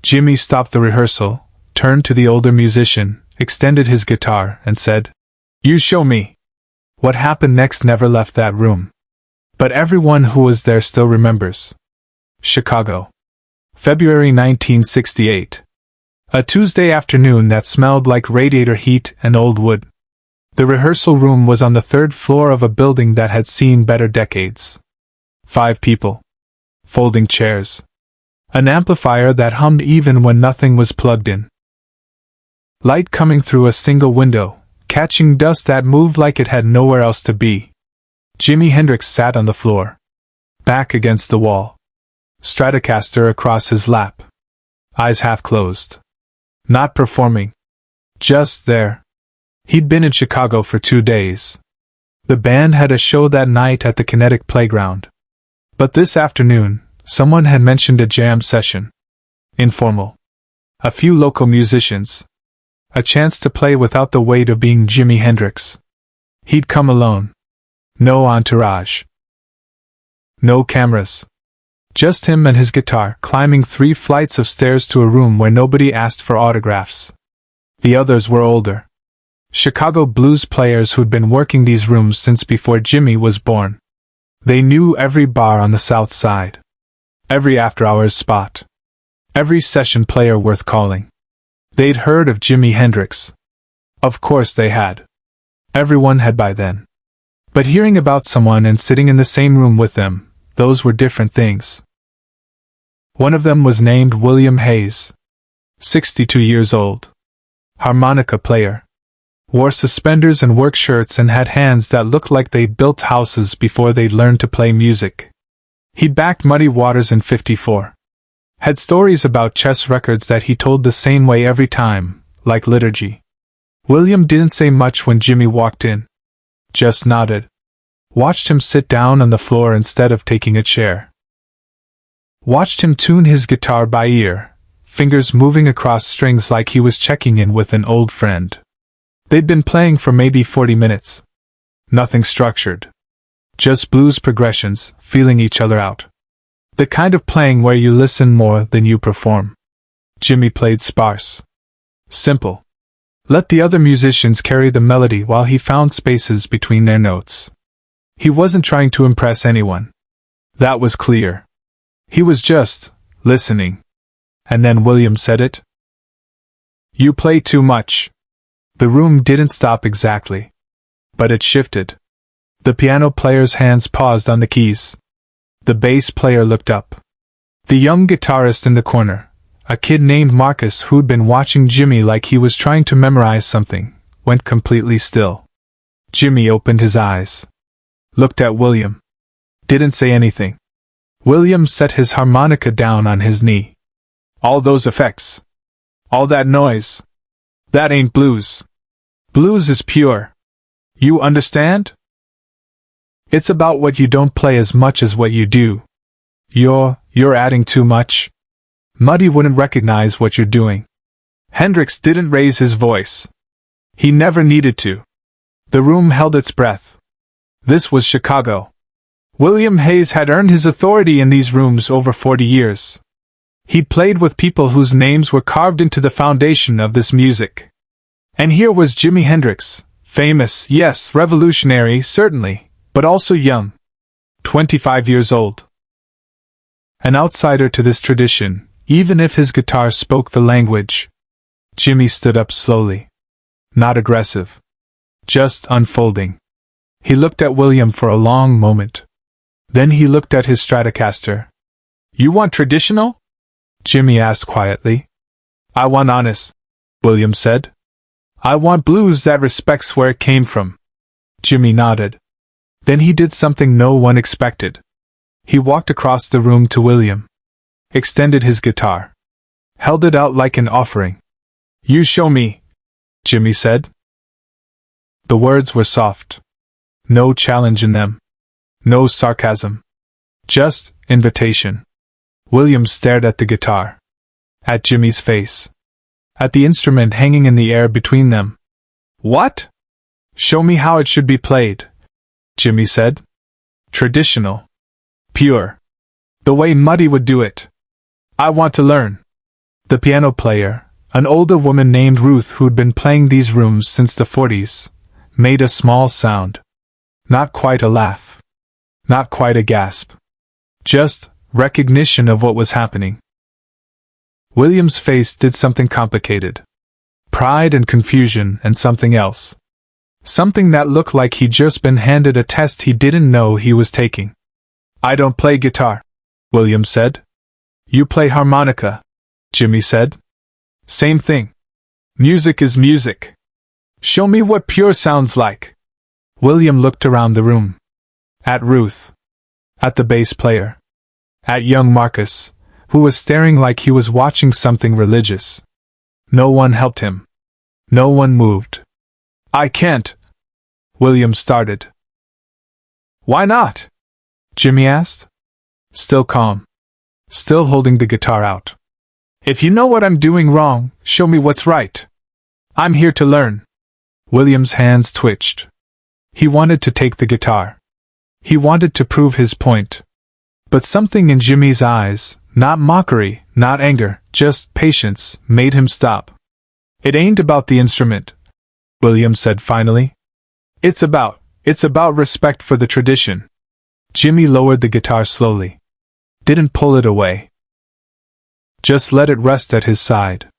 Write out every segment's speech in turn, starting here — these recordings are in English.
Jimi stopped the rehearsal, turned to the older musician, extended his guitar, and said, "You show me." What happened next never left that room. But everyone who was there still remembers. Chicago. February 1968. A Tuesday afternoon that smelled like radiator heat and old wood. The rehearsal room was on the third floor of a building that had seen better decades. 5 people. Folding chairs. An amplifier that hummed even when nothing was plugged in. Light coming through a single window, catching dust that moved like it had nowhere else to be. Jimi Hendrix sat on the floor, back against the wall, Stratocaster across his lap, eyes half closed. Not performing. Just there. He'd been in Chicago for 2 days. The band had a show that night at the Kinetic Playground. But this afternoon, someone had mentioned a jam session. Informal. A few local musicians. A chance to play without the weight of being Jimi Hendrix. He'd come alone. No entourage. No cameras. Just him and his guitar climbing 3 flights of stairs to a room where nobody asked for autographs. The others were older. Chicago blues players who'd been working these rooms since before Jimi was born. They knew every bar on the South Side. Every after-hours spot. Every session player worth calling. They'd heard of Jimi Hendrix. Of course they had. Everyone had by then. But hearing about someone and sitting in the same room with them, those were different things. One of them was named William Hayes. 62 years old. Harmonica player. Wore suspenders and work shirts and had hands that looked like they'd built houses before they'd learned to play music. He'd backed Muddy Waters in '54. Had stories about chess records that he told the same way every time, like liturgy. William didn't say much when Jimi walked in. Just nodded. Watched him sit down on the floor instead of taking a chair. Watched him tune his guitar by ear, fingers moving across strings like he was checking in with an old friend. They'd been playing for maybe 40 minutes. Nothing structured. Just blues progressions, feeling each other out. The kind of playing where you listen more than you perform. Jimi played sparse. Simple. Let the other musicians carry the melody while he found spaces between their notes. He wasn't trying to impress anyone. That was clear. He was just listening. And then William said it. "You play too much." The room didn't stop exactly. But it shifted. The piano player's hands paused on the keys. The bass player looked up. The young guitarist in the corner, a kid named Marcus who'd been watching Jimi like he was trying to memorize something, went completely still. Jimi opened his eyes. Looked at William. Didn't say anything. William set his harmonica down on his knee. "All those effects. All that noise. That ain't blues. Blues is pure. You understand? It's about what you don't play as much as what you do. You're adding too much. Muddy wouldn't recognize what you're doing." Hendrix didn't raise his voice. He never needed to. The room held its breath. This was Chicago. William Hayes had earned his authority in these rooms over 40 years. He'd played with people whose names were carved into the foundation of this music. And here was Jimi Hendrix, famous, yes, revolutionary, certainly, but also young. 25 years old. An outsider to this tradition, even if his guitar spoke the language. Jimi stood up slowly. Not aggressive. Just unfolding. He looked at William for a long moment. Then he looked at his Stratocaster. "You want traditional?" Jimi asked quietly. "I want honest," William said. "I want blues that respects where it came from." Jimi nodded. Then he did something no one expected. He walked across the room to William. Extended his guitar. Held it out like an offering. "You show me," Jimi said. The words were soft. No challenge in them. No sarcasm. Just invitation. William stared at the guitar. At Jimi's face. At the instrument hanging in the air between them. "What?" "Show me how it should be played," Jimi said. "Traditional. Pure. The way Muddy would do it. I want to learn." The piano player, an older woman named Ruth who'd been playing these rooms since the 40s, made a small sound. Not quite a laugh. Not quite a gasp. Just recognition of what was happening. William's face did something complicated. Pride and confusion and something else. Something that looked like he'd just been handed a test he didn't know he was taking. "I don't play guitar," William said. "You play harmonica," Jimi said. "Same thing. Music is music. Show me what pure sounds like." William looked around the room. At Ruth. At the bass player. At young Marcus, who was staring like he was watching something religious. No one helped him. No one moved. "I can't," William started. "Why not?" Jimi asked. Still calm. Still holding the guitar out. "If you know what I'm doing wrong, show me what's right. I'm here to learn." William's hands twitched. He wanted to take the guitar. He wanted to prove his point. But something in Jimi's eyes, not mockery, not anger, just patience, made him stop. "It ain't about the instrument," William said finally. It's about respect for the tradition." Jimi lowered the guitar slowly. Didn't pull it away. Just let it rest at his side.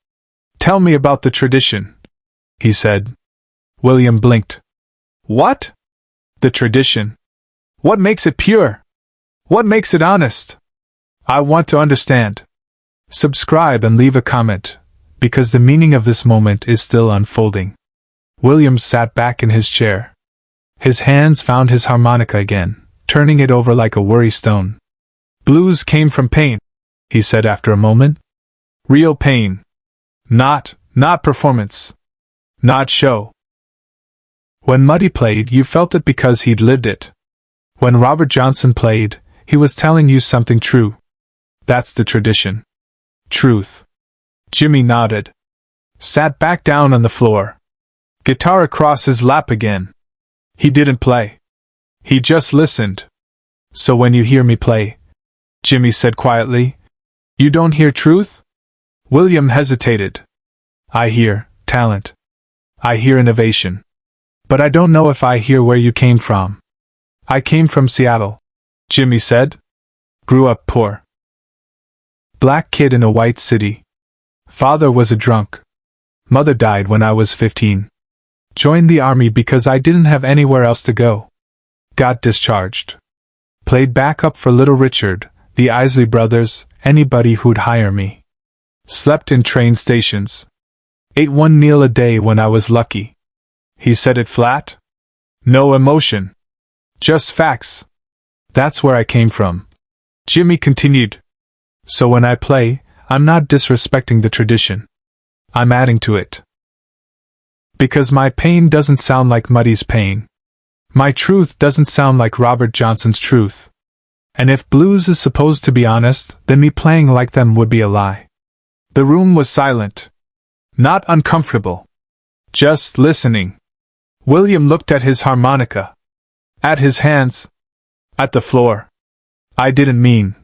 "Tell me about the tradition," he said. William blinked. "What?" "The tradition. What makes it pure? What makes it honest? I want to understand." Subscribe and leave a comment, because the meaning of this moment is still unfolding. William sat back in his chair. His hands found his harmonica again, turning it over like a worry stone. "Blues came from pain," he said after a moment. "Real pain. Not performance. Not show. When Muddy played, you felt it because he'd lived it. When Robert Johnson played, he was telling you something true. That's the tradition. Truth." Jimi nodded. Sat back down on the floor. Guitar across his lap again. He didn't play. He just listened. "So when you hear me play," Jimi said quietly, "you don't hear truth?" William hesitated. "I hear talent. I hear innovation. But I don't know if I hear where you came from." "I came from Seattle," Jimi said. "Grew up poor. Black kid in a white city. Father was a drunk. Mother died when I was 15. Joined the army because I didn't have anywhere else to go. Got discharged. Played backup for Little Richard, the Isley Brothers, anybody who'd hire me. Slept in train stations. Ate one meal a day when I was lucky." He said it flat. No emotion. Just facts. "That's where I came from," Jimi continued. "So when I play, I'm not disrespecting the tradition. I'm adding to it. Because my pain doesn't sound like Muddy's pain. My truth doesn't sound like Robert Johnson's truth. And if blues is supposed to be honest, then me playing like them would be a lie." The room was silent. Not uncomfortable. Just listening. William looked at his harmonica. At his hands. At the floor. "I didn't mean."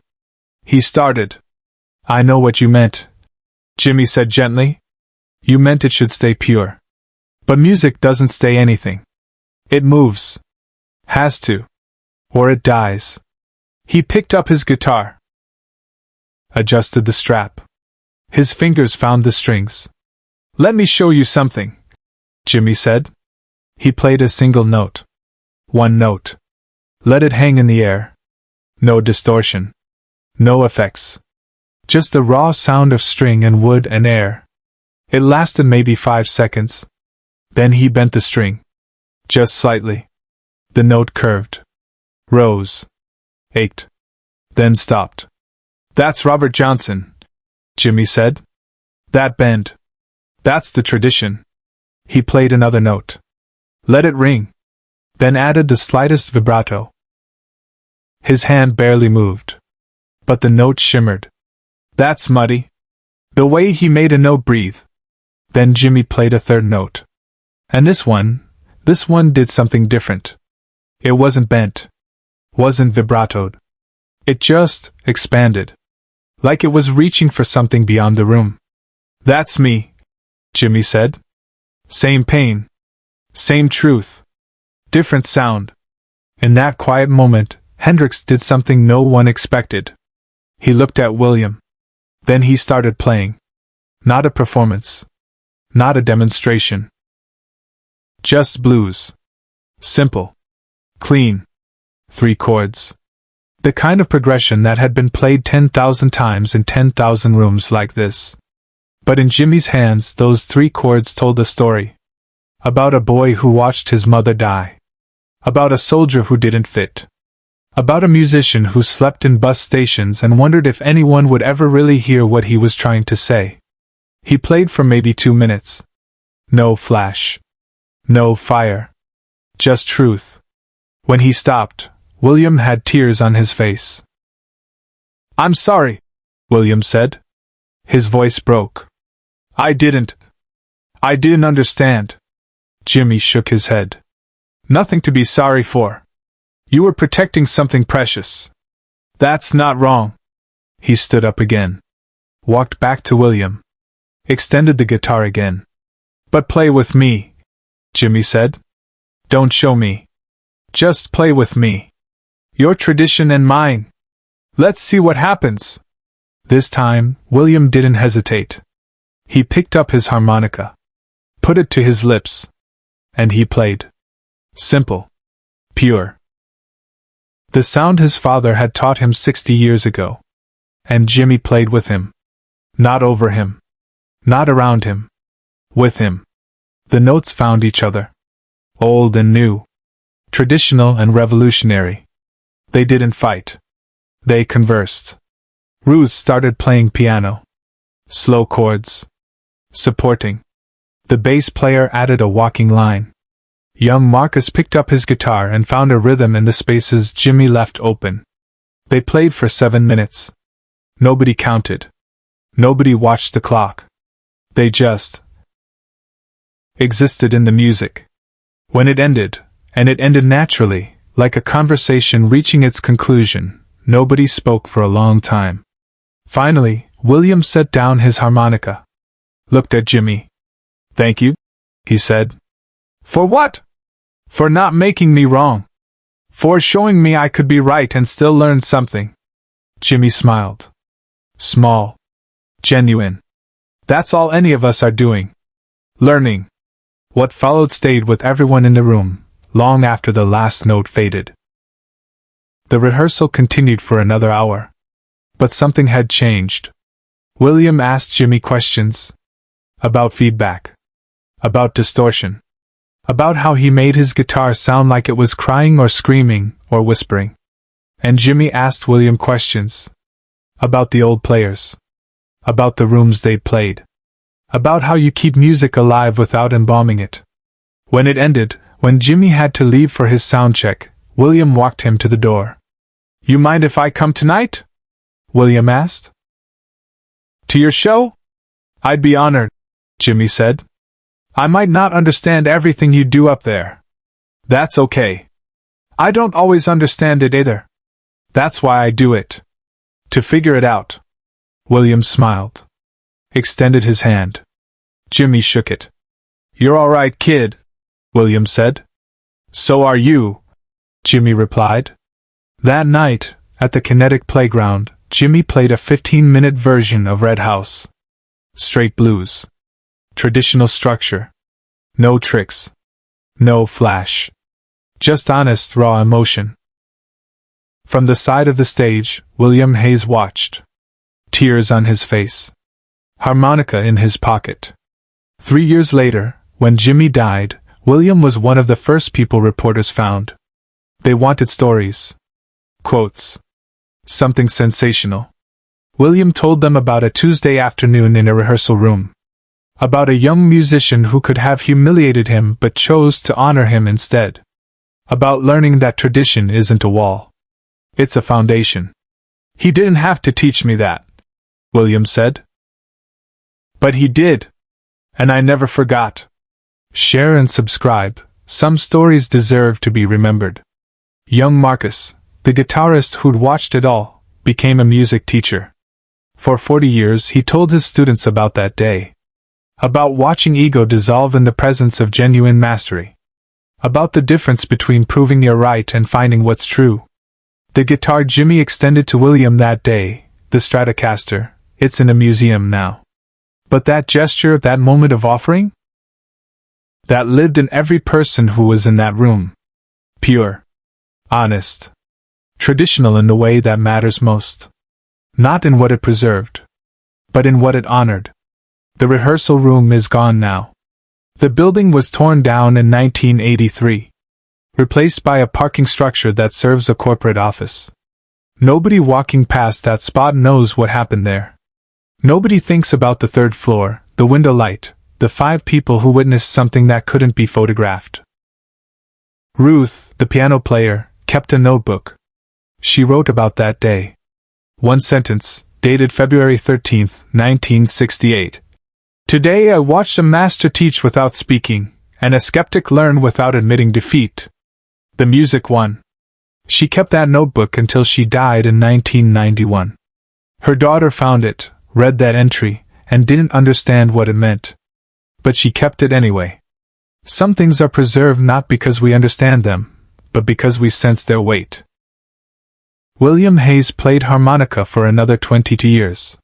He started. "I know what you meant," Jimi said gently. "You meant it should stay pure. But music doesn't stay anything. It moves. Has to. Or it dies." He picked up his guitar. Adjusted the strap. His fingers found the strings. "Let me show you something," Jimi said. He played a single note. One note. Let it hang in the air. No distortion. No effects. Just the raw sound of string and wood and air. It lasted maybe 5 seconds. Then he bent the string. Just slightly. The note curved. Rose. Ached. Then stopped. "That's Robert Johnson," Jimi said. "That bend. That's the tradition." He played another note. Let it ring. Then added the slightest vibrato. His hand barely moved. But the note shimmered. "That's Muddy." The way he made a note breathe. Then Jimi played a third note. And this one did something different. It wasn't bent. Wasn't vibratoed. It just expanded. Like it was reaching for something beyond the room. That's me, Jimi said. Same pain. Same truth. Different sound. In that quiet moment, Hendrix did something no one expected. He looked at William. Then he started playing. Not a performance. Not a demonstration. Just blues. Simple. Clean. 3 chords. The kind of progression that had been played 10,000 times in 10,000 rooms like this. But in Jimi's hands, those 3 chords told a story. About a boy who watched his mother die. About a soldier who didn't fit. About a musician who slept in bus stations and wondered if anyone would ever really hear what he was trying to say. He played for maybe 2 minutes. No flash. No fire. Just truth. When he stopped, William had tears on his face. "I'm sorry," William said. His voice broke. I didn't understand." Jimi shook his head. "Nothing to be sorry for. You were protecting something precious. That's not wrong." He stood up again. Walked back to William. Extended the guitar again. "But play with me," Jimi said. "Don't show me. Just play with me. Your tradition and mine. Let's see what happens." This time, William didn't hesitate. He picked up his harmonica. Put it to his lips. And he played. Simple. Pure. The sound his father had taught him 60 years ago. And Jimi played with him. Not over him. Not around him. With him. The notes found each other. Old and new. Traditional and revolutionary. They didn't fight. They conversed. Ruth started playing piano. Slow chords. Supporting. The bass player added a walking line. Young Marcus picked up his guitar and found a rhythm in the spaces Jimi left open. They played for 7 minutes. Nobody counted. Nobody watched the clock. They just existed in the music. When it ended, and it ended naturally, like a conversation reaching its conclusion, nobody spoke for a long time. Finally, William set down his harmonica. Looked at Jimi. "Thank you," he said. "For what?" "For not making me wrong. For showing me I could be right and still learn something." Jimi smiled. Small. Genuine. That's all any of us are doing. Learning. What followed stayed with everyone in the room, long after the last note faded. The rehearsal continued for another hour. But something had changed. William asked Jimi questions. About feedback. About distortion. About how he made his guitar sound like it was crying or screaming, or whispering. And Jimi asked William questions. About the old players. About the rooms they'd played. About how you keep music alive without embalming it. When it ended, when Jimi had to leave for his sound check, William walked him to the door. "You mind if I come tonight?" William asked. "To your show? I'd be honored," Jimi said. "I might not understand everything you do up there. That's okay. I don't always understand it either. That's why I do it. To figure it out." William smiled. Extended his hand. Jimi shook it. "You're all right, kid," William said. "So are you," Jimi replied. That night, at the Kinetic Playground, Jimi played a 15-minute version of Red House. Straight blues. Traditional structure. No tricks. No flash. Just honest, raw emotion. From the side of the stage, William Hayes watched. Tears on his face. Harmonica in his pocket. 3 years later, when Jimi died, William was one of the first people reporters found. They wanted stories. Quotes. Something sensational. William told them about a Tuesday afternoon in a rehearsal room. About a young musician who could have humiliated him but chose to honor him instead. About learning that tradition isn't a wall. It's a foundation. "He didn't have to teach me that," William said. "But he did. And I never forgot." Share and subscribe. Some stories deserve to be remembered. Young Marcus, the guitarist who'd watched it all, became a music teacher. For 40 years he told his students about that day. About watching ego dissolve in the presence of genuine mastery. About the difference between proving you're right and finding what's true. The guitar Jimi extended to William that day, the Stratocaster, it's in a museum now. But that gesture, that moment of offering? That lived in every person who was in that room. Pure. Honest. Traditional in the way that matters most. Not in what it preserved, but in what it honored. The rehearsal room is gone now. The building was torn down in 1983. Replaced by a parking structure that serves a corporate office. Nobody walking past that spot knows what happened there. Nobody thinks about the third floor, the window light, the 5 people who witnessed something that couldn't be photographed. Ruth, the piano player, kept a notebook. She wrote about that day. One sentence, dated February 13, 1968. Today I watched a master teach without speaking, and a skeptic learn without admitting defeat. The music won. She kept that notebook until she died in 1991. Her daughter found it, read that entry, and didn't understand what it meant. But she kept it anyway. Some things are preserved not because we understand them, but because we sense their weight. William Hayes played harmonica for another 22 years.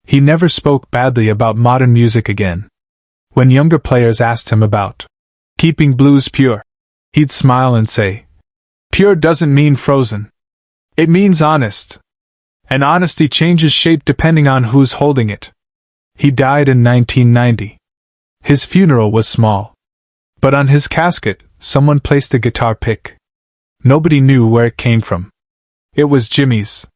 He never spoke badly about modern music again. When younger players asked him about keeping blues pure, he'd smile and say, "Pure doesn't mean frozen. It means honest. And honesty changes shape depending on who's holding it." He died in 1990. His funeral was small. But on his casket, someone placed a guitar pick. Nobody knew where it came from. It was Jimi's.